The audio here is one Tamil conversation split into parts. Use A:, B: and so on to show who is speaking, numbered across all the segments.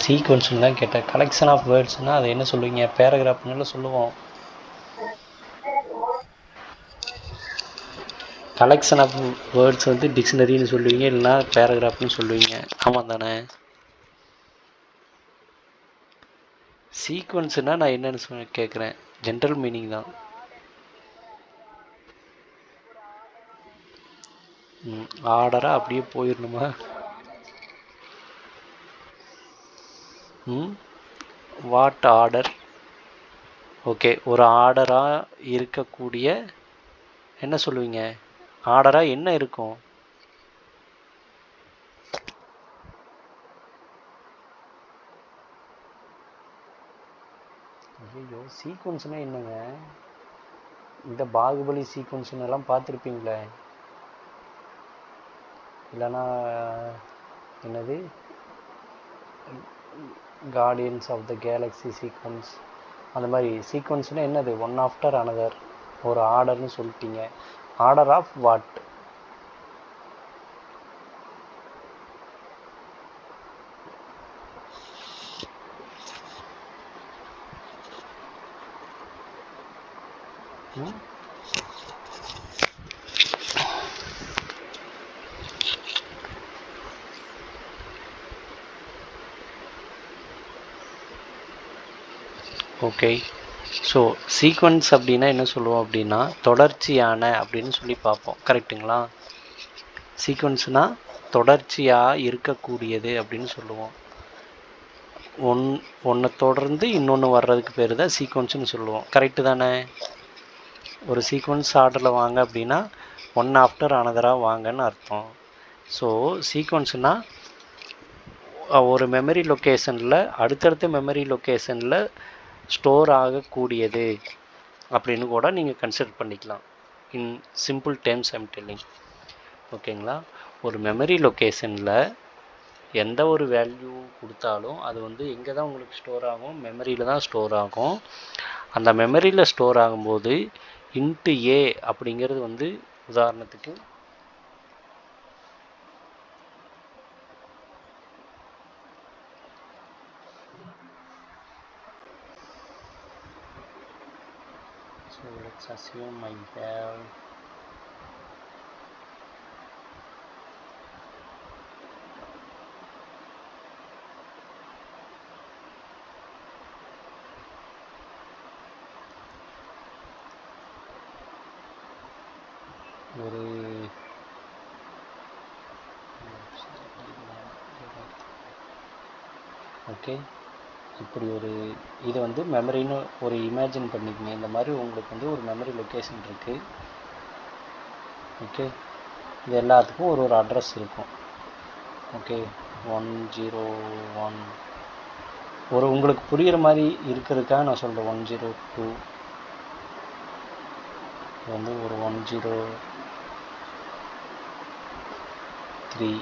A: சீக்வன்ஸ்னு தான் கேட்டேன். கலெக்ஷன் ஆஃப் வேர்ட்ஸ்னால் அதை என்ன சொல்லுவீங்க? பேராகிராஃப்னால சொல்லுவோம். கலெக்ஷன் ஆஃப் வேர்ட்ஸ் வந்து டிக்ஷனரின்னு சொல்லுவீங்க, இல்லைனா பேராகிராஃப்னு சொல்லுவீங்க. ஆமாம் தானே? சீக்வன்ஸ்னால் நான் என்னென்னு கேட்குறேன், ஜென்ரல் மீனிங் தான். ஆர்டராக அப்படியே போயிடணுமா? What order? ஓகே, ஒரு ஆர்டராக இருக்கக்கூடிய என்ன சொல்லுவீங்க? ஆர்டராக என்ன இருக்கும்? ஐயோ, சீக்வன்ஸ்னால் என்னங்க? இந்த பாகுபலி சீக்வன்ஸ்னு எல்லாம் பார்த்துருப்பீங்களே, இல்லைனா என்னது Guardians of the Galaxy sequence, அந்த மாதிரி சீக்வன்ஸ்னால் என்னது? ஒன் ஆஃப்டர் அனதர், ஒரு ஆர்டர்னு சொல்லிட்டீங்க. Order of what? Okay, so sequence அப்படின்னா என்ன சொல்லுவோம் அப்படின்னா தொடர்ச்சியான அப்படின்னு சொல்லி பார்ப்போம். கரெக்டுங்களா? சீக்வன்ஸ்னால் தொடர்ச்சியாக இருக்கக்கூடியது அப்படின்னு சொல்லுவோம். ஒன்று தொடர்ந்து இன்னொன்று வர்றதுக்கு பேர் தான் சீக்வன்ஸ்னு சொல்லுவோம். கரெக்டு தானே? ஒரு சீக்வன்ஸ் ஆர்டரில் வாங்க அப்படின்னா ஒன் ஆஃப்டர் அனதராக வாங்கன்னு அர்த்தம். ஸோ சீக்வன்ஸ்னால் ஒரு மெமரி லொக்கேஷனில் அடுத்தடுத்த மெமரி லொக்கேஷனில் ஸ்டோர் ஆகக்கூடியது அப்படின்னு கூட நீங்கள் கன்சிடர் பண்ணிக்கலாம். இன் சிம்பிள் டேர்ம்ஸ் ஐம் டெல்லிங். ஓகேங்களா? ஒரு மெமரி லொக்கேஷனில் எந்த ஒரு வேல்யூ கொடுத்தாலும் அது வந்து எங்கே தான் உங்களுக்கு ஸ்டோர் ஆகும்? மெமரியில் தான் ஸ்டோர் ஆகும். அந்த மெமரியில் ஸ்டோர் ஆகும்போது இன்ட்டு ஏ அப்படிங்கிறது வந்து உதாரணத்துக்கு so let's assume I have ஒரு ஓகே, இப்படி ஒரு இது வந்து மெமரின்னு ஒரு இமேஜின் பண்ணிக்கங்க. இந்த மாதிரி உங்களுக்கு வந்து ஒரு மெமரி லொக்கேஷன் இருக்குது. ஓகே, இது எல்லாத்துக்கும் ஒரு ஒரு அட்ரஸ் இருக்கும். ஓகே, 101 ஒரு உங்களுக்கு புரிகிற மாதிரி இருக்கிறதுக்காக நான் சொல்கிறேன். 102 வந்து ஒரு 103,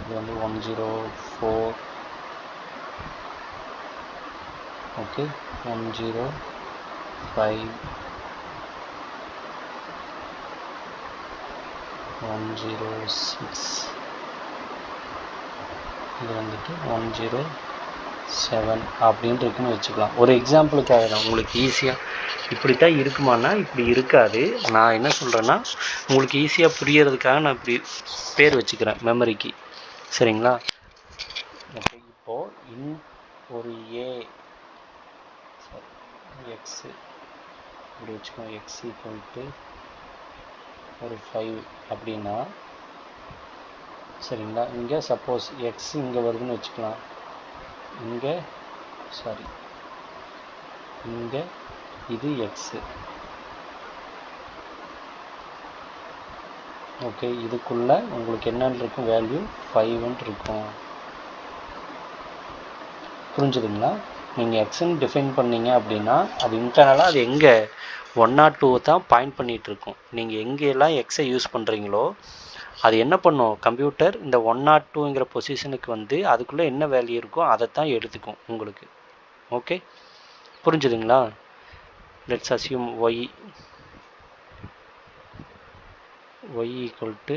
A: இது வந்து 104. ஓகே, 105, 106, இது வந்துட்டு 107 அப்படின்னு இருக்குன்னு வச்சுக்கலாம். ஒரு எக்ஸாம்பிளுக்காக தான், உங்களுக்கு ஈஸியாக இப்படி தான் இருக்குமானா இப்படி இருக்காது. நான் என்ன சொல்கிறேன்னா உங்களுக்கு ஈஸியாக புரியறதுக்காக நான் இப்படி பேர் வச்சுக்கிறேன் மெமரிக்கு. சரிங்களா? ஓகே, இப்போது ஒரு எக்ஸ் இப்படி வச்சுக்கோங்க. எக்ஸ் ஈக்குவல் டு ஒரு 5 அப்படின்னா சரிங்களா? இங்கே சப்போஸ் எக்ஸ் இங்கே வருதுன்னு வச்சுக்கலாம். இங்கே இது எக்ஸு. ஓகே, இதுக்குள்ளே உங்களுக்கு என்னென்னு இருக்கும்? வேல்யூ 5 இருக்கும். புரிஞ்சுதுங்களா? நீங்கள் எக்ஸ்ன்னு டிஃபைன் பண்ணீங்க அப்படின்னா அது இன்டர்னலாக அது எங்கே 102 தான் பாயிண்ட் பண்ணிகிட்ருக்கும். நீங்கள் எங்கெல்லாம் எக்ஸை யூஸ் பண்ணுறீங்களோ அது என்ன பண்ணும்? கம்ப்யூட்டர் இந்த 102ங்கிற பொசிஷனுக்கு வந்து அதுக்குள்ளே என்ன வேல்யூ இருக்கோ அதை தான் எடுத்துக்கும் உங்களுக்கு. ஓகே, புரிஞ்சுதுங்களா? Let's assume Y equal to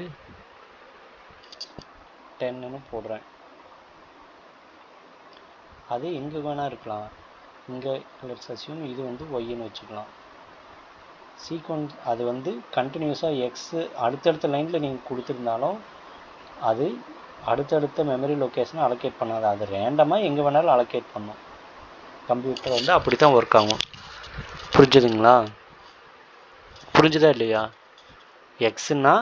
A: 10ன்னு போடுறேன். அது எங்கே வேணால் இருக்கலாம். இங்கே லெட்ஸ் அஸ்யூம் இது வந்து ஒய்ன்னு வச்சுக்கலாம். சீக்வன்ஸ் அது வந்து கண்டினியூஸாக எக்ஸு அடுத்தடுத்த லைனில் நீங்கள் கொடுத்துருந்தாலும் அது அடுத்தடுத்த மெமரி லொக்கேஷனை அலோகேட் பண்ணாது. அது ரேண்டமாக எங்கே வேணாலும் அலோகேட் பண்ணும். கம்ப்யூட்டர் வந்து அப்படி தான் ஒர்க் ஆகும். புரிஞ்சுதுங்களா? புரிஞ்சுதா இல்லையா? எக்ஸுன்னா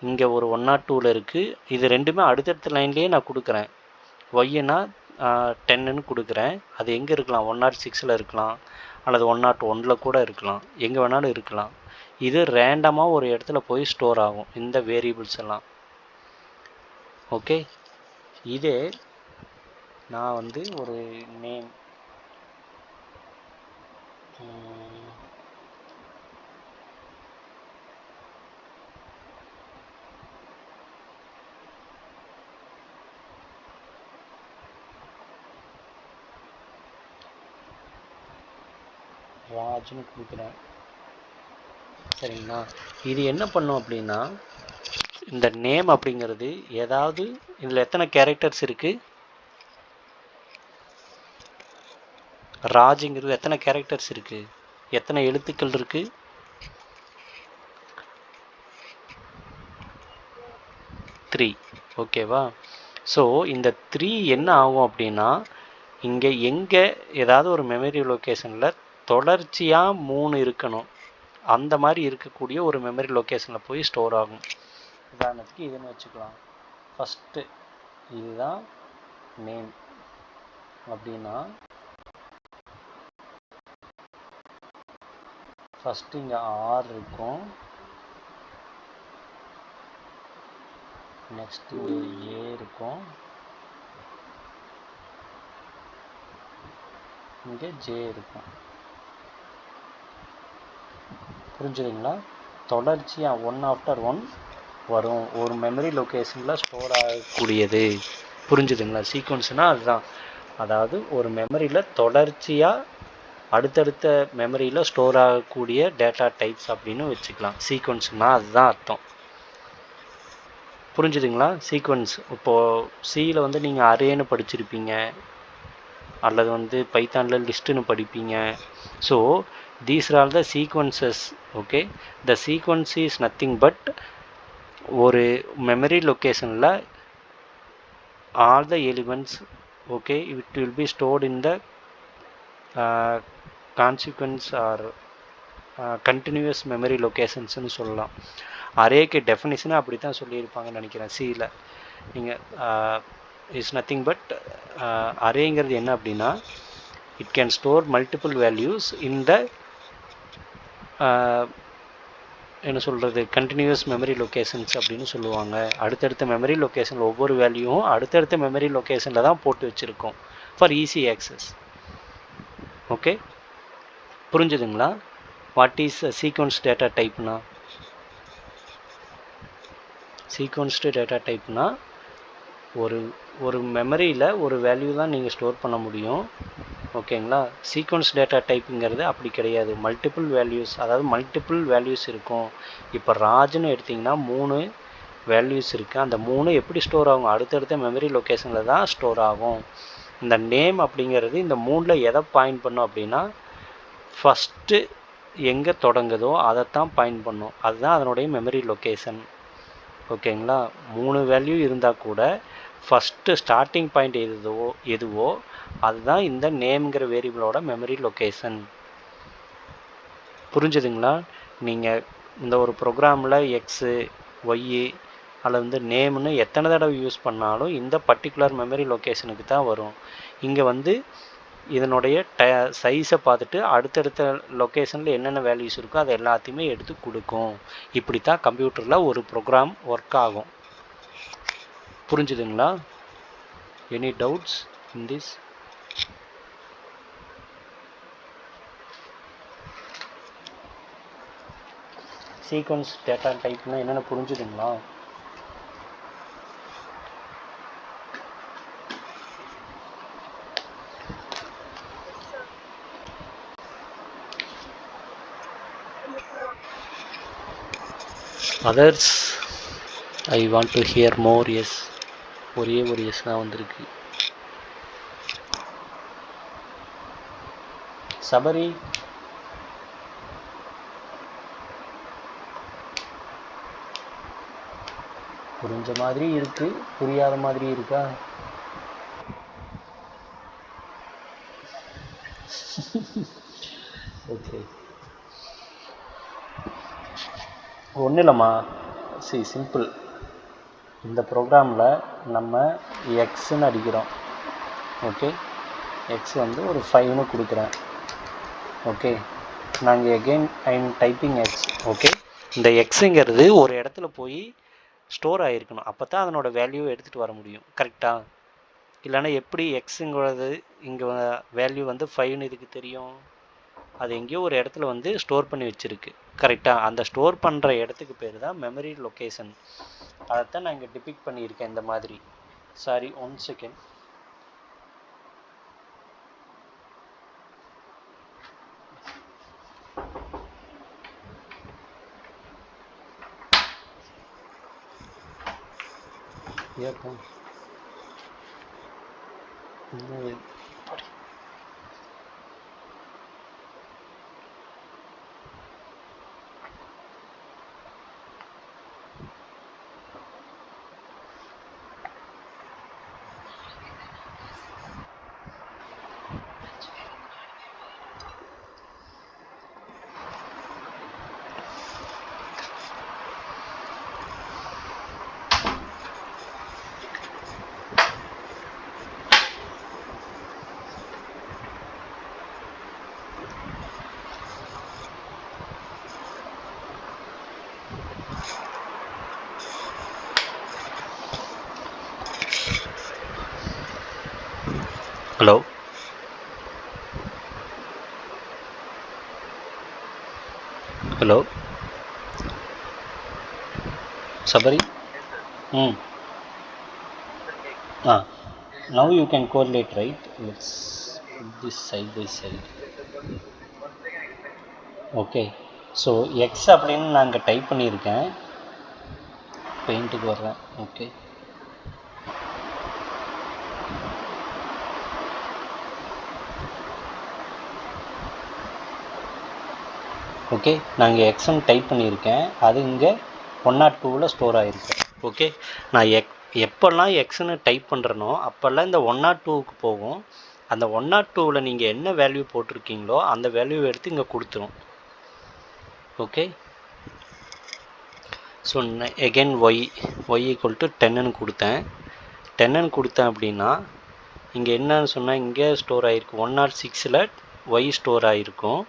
A: இங்கே ஒரு 102ல் இருக்குது. இது ரெண்டுமே அடுத்தடுத்த லைன்லேயே நான் கொடுக்குறேன். ஒய்னா 10ன்னு கொடுக்குறேன். அது எங்கே இருக்கலாம்? 106ல் இருக்கலாம், அல்லது 101ல் கூட இருக்கலாம், எங்கே வேணாலும் இருக்கலாம். இது ரேண்டமாக ஒரு இடத்துல போய் ஸ்டோர் ஆகும் இந்த வேரியபிள்ஸ் எல்லாம். ஓகே, இதே நான் வந்து ஒரு நேம் ராஜ்னு கொடுக்குறேன். சரிங்களா? இது என்ன பண்ணும் அப்படின்னா, இந்த நேம் அப்படிங்கிறது ஏதாவது இதில் எத்தனை கேரக்டர்ஸ் இருக்குது? ராஜுங்கிறது எத்தனை கேரக்டர்ஸ் இருக்குது? எத்தனை எழுத்துக்கள் இருக்குது? 3. ஓகேவா? ஸோ இந்த 3 என்ன ஆகும் அப்படின்னா, இங்கே எங்கே ஏதாவது ஒரு மெமரி லொக்கேஷனில் தொடர்ச்சியாக 3 இருக்கணும், அந்த மாதிரி இருக்கக்கூடிய ஒரு மெமரி லொக்கேஷனில் போய் ஸ்டோர் ஆகும். உதாரணத்துக்கு இதுன்னு வச்சுக்கலாம். ஃபஸ்ட்டு இதுதான் நேம் அப்படின்னா, ஃபஸ்ட்டு இங்கே ஆர் இருக்கும், நெக்ஸ்ட்டு ஏ இருக்கும், இங்கே ஜே இருக்கும். புரிஞ்சுதுங்களா? தொடர்ச்சியாக 1 ஆஃப்டர் 1 வரும், ஒரு மெமரி லொக்கேஷனில் ஸ்டோர் ஆகக்கூடியது. புரிஞ்சுதுங்களா? சீக்வன்ஸ்னால் அதுதான். அதாவது ஒரு மெமரியில் தொடர்ச்சியாக அடுத்தடுத்த மெமரியில் ஸ்டோர் ஆகக்கூடிய டேட்டா டைப்ஸ் அப்படின்னு வச்சுக்கலாம். சீக்வன்ஸ்னால் அதுதான் அர்த்தம். புரிஞ்சுதுங்களா? சீக்வன்ஸ் இப்போது சியில் வந்து நீங்கள் அரேன்னு படிச்சிருப்பீங்க, அல்லது வந்து பைத்தானில் லிஸ்ட்டுன்னு படிப்பீங்க. So these are all the sequences. Okay, the sequence is nothing but ஒரு மெமரி லொக்கேஷனில் all the elements, okay, it will be stored in the consequence or continuous memory லொக்கேஷன்ஸ்னு சொல்லலாம். அரேக்கு டெஃபினிஷனாக அப்படி தான் சொல்லியிருப்பாங்கன்னு நினைக்கிறேன். சியில் நீங்கள் இஸ் நத்திங் பட் அரேங்கிறது என்ன அப்படின்னா, it can store multiple values in the என்ன சொல்கிறது கண்டினியூஸ் மெமரி லொக்கேஷன்ஸ் அப்படின்னு சொல்லுவாங்க. அடுத்தடுத்த மெமரி லொக்கேஷனில் ஒவ்வொரு வேல்யூவும் அடுத்தடுத்த மெமரி லொக்கேஷனில் தான் போட்டு வச்சுருக்கோம் ஃபார் ஈஸி ஆக்சஸ். ஓகே, புரிஞ்சுதுங்களா? வாட் இஸ் சீக்வன்ஸ் டேட்டா டைப்னா? சீக்வன்ஸ்டு டேட்டா டைப்னா ஒரு மெமரியில் ஒரு வேல்யூ தான் நீங்கள் ஸ்டோர் பண்ண முடியும். ஓகேங்களா? சீக்வன்ஸ் டேட்டா டைப்புங்கிறது அப்படி கிடையாது. மல்டிபிள் வேல்யூஸ், அதாவது மல்டிபிள் வேல்யூஸ் இருக்கும். இப்போ ராஜ்னு எடுத்திங்கன்னா 3 வேல்யூஸ் இருக்குது. அந்த 3 எப்படி ஸ்டோர் ஆகும்? அடுத்தடுத்த மெமரி லொக்கேஷனில் தான் ஸ்டோர் ஆகும். இந்த நேம் அப்படிங்கிறது இந்த 3ல் எதை பாயிண்ட் பண்ணும் அப்படின்னா, ஃபஸ்ட்டு எங்கே தொடங்குதோ அதைத்தான் பாயிண்ட் பண்ணும். அதுதான் அதனுடைய மெமரி லொக்கேஷன். ஓகேங்களா? 3 வேல்யூ இருந்தால் கூட ஃபஸ்ட்டு ஸ்டார்டிங் பாயிண்ட் எதுவோ அதுதான் இந்த நேம்ங்கிற வேரியபிளோட மெமரி லொக்கேஷன். புரிஞ்சுதுங்களா? நீங்கள் இந்த ஒரு ப்ரோக்ராமில் எக்ஸு ஒய்யு அல்லது வந்து நேம்னு எத்தனை தடவை யூஸ் பண்ணாலும் இந்த பர்டிகுலர் மெமரி லொக்கேஷனுக்கு தான் வரும். இங்கே வந்து இதனுடைய சைஸை பார்த்துட்டு அடுத்தடுத்த லொக்கேஷனில் என்னென்ன வேல்யூஸ் இருக்கோ அது எல்லாத்தையுமே எடுத்து கொடுக்கும். இப்படி தான் கம்ப்யூட்டரில் ஒரு ப்ரோக்ராம் ஒர்க் ஆகும். புரிஞ்சுதுங்களா? Any doubts in this? Sequence data டைப்னா என்னென்ன புரிஞ்சுதுங்களா? Others I want to hear more. Yes, ஒரே ஒரு எஸ் தான் வந்திருக்கு. சபரி, புரிஞ்ச மாதிரி இருக்கு, புரியாத மாதிரி இருக்கா? ஓகே, ஒன்றும் இல்லைம்மா. சிம்பிள். இந்த ப்ரோக்ராமில் நம்ம எக்ஸ்ன்னு அடிக்கிறோம். ஓகே, எக்ஸ் வந்து ஒரு 5ன்னு கொடுக்குறேன். ஓகே, நாங்கள் again I am typing X. Okay, இந்த எக்ஸுங்கிறது ஒரு இடத்துல போய் ஸ்டோர் ஆகிருக்கணும், அப்போ தான் அதனோட வேல்யூவை எடுத்துகிட்டு வர முடியும். கரெக்டாக? இல்லைன்னா எப்படி எக்ஸுங்கிறது இங்கே வேல்யூ வந்து 5ன்னு இதுக்கு தெரியும்? அது எங்கேயோ ஒரு இடத்துல வந்து ஸ்டோர் பண்ணி வச்சுருக்கு. கரெக்டாக? அந்த ஸ்டோர் பண்ணுற இடத்துக்கு பேர் தான் மெமரி லொக்கேஷன். அதைத்தான் நான் இங்கே டிபிக்ட் பண்ணியிருக்கேன் இந்த மாதிரி. Sorry, 1 second. ஏப்பா hello, hello Sabari. Now you can correlate, right? Let's put this side by side. Okay, so X அப்படின்னு நான் இங்கே டைப் பண்ணியிருக்கேன். பெயிண்ட்டுக்கு வர்றேன். ஓகே, ஓகே, நான் இங்கே எக்ஸ்ன்னு டைப் பண்ணியிருக்கேன். அது இங்கே 102ல் ஸ்டோர் ஆகிருக்கு. ஓகே, நான் எப்போல்லாம் எக்ஸ்ன்னு டைப் பண்ணுறனோ அப்போல்லாம் இந்த 102க்கு போகும். அந்த 102ல் நீங்கள் என்ன வேல்யூ போட்டிருக்கீங்களோ அந்த வேல்யூவை எடுத்து இங்கே கொடுத்துரும். Okay, so again Y equal to 10ன்னு கொடுத்தேன். 10ன்னு கொடுத்தேன் அப்படின்னா இங்கே என்னன்னு சொன்னால் இங்கே ஸ்டோர் ஆகிருக்கு 106ல் ஒய் ஸ்டோர் ஆகிருக்கும்.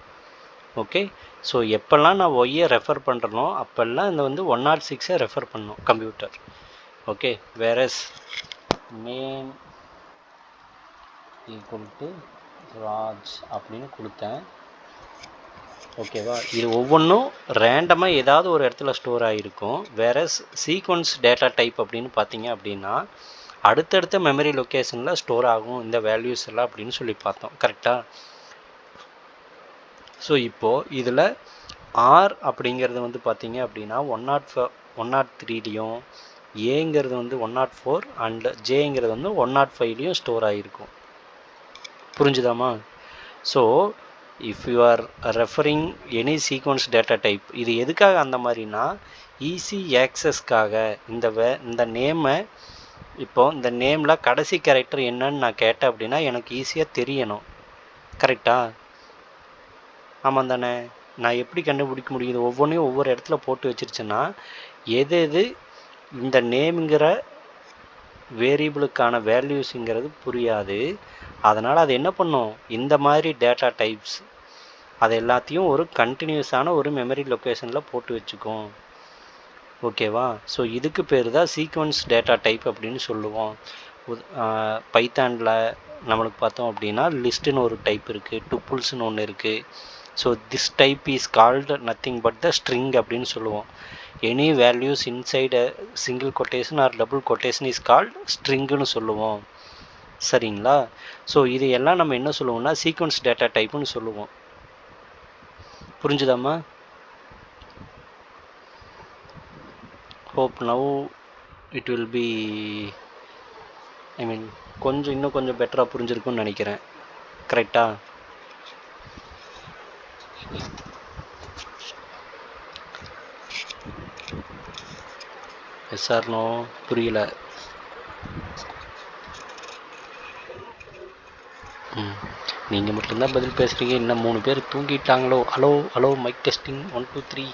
A: ஓகே, ஸோ எப்போல்லாம் நான் ஒய்யை ரெஃபர் பண்ணுறனோ அப்போல்லாம் இந்த வந்து 106ஐ ரெஃபர் பண்ணணும் computer. Okay, various name equal to Raj அப்படின்னு கொடுத்தேன். ஓகேவா, இது ஒவ்வொன்றும் ரேண்டமாக ஏதாவது ஒரு இடத்துல ஸ்டோர் ஆகிருக்கும். வேரஸ் சீக்வன்ஸ் டேட்டா டைப் அப்படின்னு பார்த்தீங்க அப்படின்னா அடுத்தடுத்த மெமரி லொக்கேஷனில் ஸ்டோர் ஆகும் இந்த வேல்யூஸ் எல்லாம் அப்படின்னு சொல்லி பார்த்தோம். கரெக்டாக? ஸோ இப்போது இதில் ஆர் அப்படிங்கிறது வந்து பார்த்தீங்க அப்படின்னா 103லையும் ஏங்கிறது வந்து 104 அண்ட் ஜேங்கிறது வந்து 105லையும் ஸ்டோர் ஆகிருக்கும். புரிஞ்சுதாமா? So if you are referring any sequence data type, இது எதுக்காக அந்த மாதிரினா ஈஸி ஆக்சஸ்க்காக. இந்த நேமை இப்போது இந்த நேமில் கடைசி கேரக்டர் என்னன்னு நான் கேட்டேன் அப்படின்னா எனக்கு ஈஸியாக தெரியணும். கரெக்டா? ஆமாம் தானே? நான் எப்படி கண்டுபிடிக்க முடியுது? ஒவ்வொன்றையும் ஒவ்வொரு இடத்துல போட்டு வச்சிருச்சுன்னா எது இந்த நேம்ங்கிற வேரியபிளுக்கான வேல்யூஸுங்கிறது புரியாது. அதனால் அது என்ன பண்ணும், இந்த மாதிரி டேட்டா டைப்ஸ் அது எல்லாத்தையும் ஒரு கண்டினியூஸான ஒரு மெமரி லொக்கேஷனில் போட்டு வச்சுக்கும். ஓகேவா? ஸோ இதுக்கு பேர் தான் சீக்வன்ஸ் டேட்டா டைப் அப்படின்னு சொல்லுவோம். பைத்தானில் நம்மளுக்கு பார்த்தோம் அப்படின்னா லிஸ்ட்டுன்னு ஒரு டைப் இருக்குது, டுப்புள்ஸ்னு ஒன்று இருக்குது. So this type is called nothing but the string அப்படின்னு சொல்லுவோம். Any values inside single quotation or double quotation is called ஸ்ட்ரிங்குன்னு சொல்லுவோம். சரிங்களா? ஸோ இது எல்லாம் நம்ம என்ன சொல்லுவோம்னா சீக்வன்ஸ் டேட்டா டைப்புன்னு சொல்லுவோம். புரிஞ்சுதாம்மா? hope now it will be இன்னும் கொஞ்சம் பெட்டராக புரிஞ்சிருக்கும்னு நினைக்கிறேன். கரெக்டா? Yes or no? புரியல. நீங்கள் மட்டும்தான் பதில் பேசுகிறீங்க, இன்னும் 3 பேர் தூங்கிட்டாங்களோ? Hello hello, mike testing 1 2 3.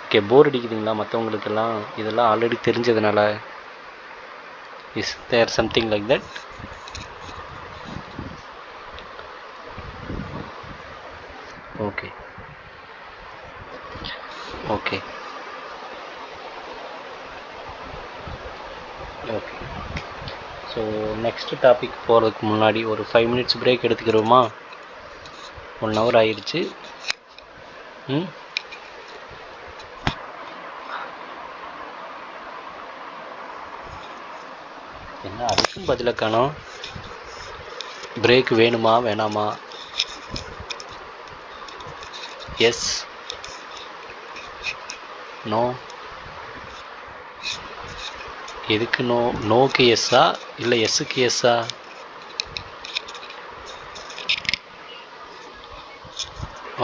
A: Okay, bore அடிக்குதுங்களா மற்றவங்களுக்கெல்லாம்? இதெல்லாம் ஆல்ரெடி தெரிஞ்சதுனால. Is there something like that? Okay okay okay. So next topic போகிறதுக்கு முன்னாடி ஒரு 5 மினிட்ஸ் பிரேக் எடுத்துக்கிறோமா? 1 hour ஆயிடுச்சு. என்ன அதுக்கும் பதில காணோம். பிரேக் வேணுமா வேணாமா? Yes no? எதுக்கு நோ? நோக்கு எஸ்ஸா இல்லை எஸ்ஸுக்கு எஸ்ஸா?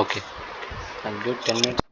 A: Okay, I'll give 10 minutes.